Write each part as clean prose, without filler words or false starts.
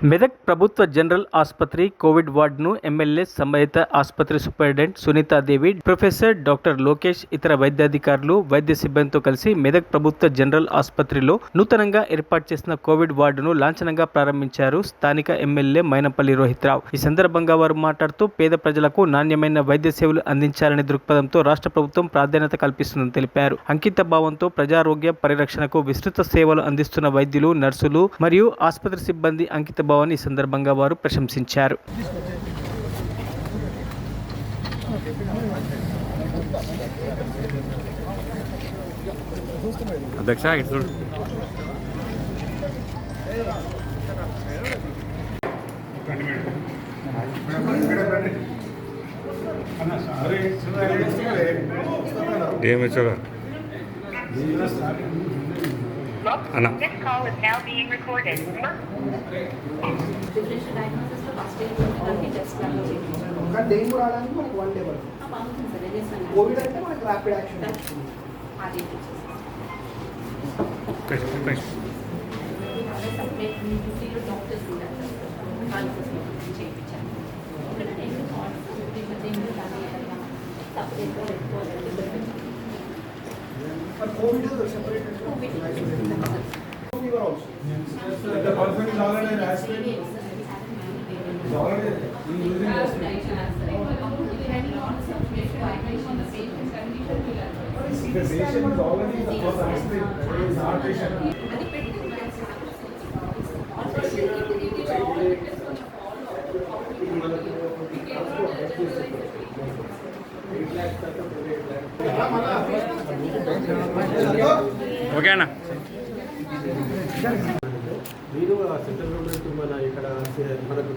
మెదక్ ప్రభుత్వ జనరల్ ఆసుపత్రి Covid వార్డును MLA సంబంధిత ఆసుపత్రి superintendent Sunita Devi, professor doctor Lokesh, ఇతర వైద్యాధికారులు, వైద్య సిబ్బందితో కలిసి మెదక్ ప్రభుత్వ జనరల్ ఆసుపత్రిలో నూతనంగా ఏర్పాటు చేసిన కోవిడ్ వార్డును లాంఛనంగా ప్రారంభించారు స్థానిక ఎమ్మెల్యే మైనంపల్లి రోహిత్రావు. ఈ సందర్భంగా వారు మాట్లాడుతూ పేద ప్రజలకు నాణ్యమైన వైద్య సేవలు అందించాలనే దృక్పథంతో రాష్ట్ర ప్రభుత్వం ప్రాధాన్యత కల్పిస్తుందని తెలిపారు. అంకిత భావంతో ప్రజారోగ్య పరిరక్షణకు విస్తృత సేవలు అందిస్తున్న వైద్యులు, నర్సులు మరియు ఆసుపత్రి సిబ్బంది అంకిత భావాన్ని ఈ సందర్భంగా వారు ప్రశంసించారు. అధ్యక్ష DMHO Anna. This call is now being recorded. Differential diagnosis లో ఫస్ట్ ఎయిడ్ అంటే టెస్ట్ లాగా చేయించాము. కానీ డెంగ్యూ రావడానికి మనకు 1 డే పడుతుంది. అవుతుంది సార్. రేడియేషన్ కోవిడ్ అంటే మనకు ర్యాపిడ్ యాక్షన్ అది సపరేట్ డ్యూటీలో డాక్టర్స్ ఉన్నారు సార్. వాళ్ళు చేయించాము. ఇక్కడ డెంగ్యూ హాట్స్ డెంగ్యూ కానీ ఏదైనా సపరేట్గా పెట్టుకోవాలి. For Covid separate Covid fever also The person is already in hospital. Is already using hospital. The patient is already in the first hospital. He is not patient. Okay అన్న. మీరు central government మన ఇక్కడ మనకు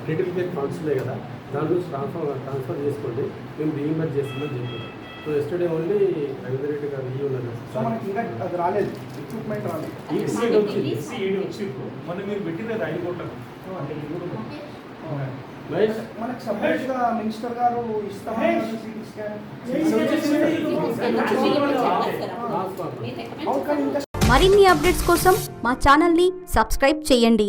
certificate funds ఉన్నాయి కదా, దాని నుంచి transfer చేసుకోండి, మేము రీఇంబర్స్ చేస్తామని చెప్పారు. సో ఎస్టర్డే ఓన్లీ రవీంద్రెడ్డి గారు ఇవి ఉన్నారు. సో మనకి ఇంకా అది రాలేదు, ఎక్విప్మెంట్ రాలేదు. ఈ సీడ్ వచ్చింది, మనం మీరు పెట్టినది 5 కోట్లకు. మహేష్ మనకి సపరేట్ గా మినిస్టర్ గారు ఇస్తామన్నారు సిటీ స్కాన్. మరిన్ని అప్డేట్స్ కోసం మా ఛానల్ని సబ్స్క్రైబ్ చేయండి.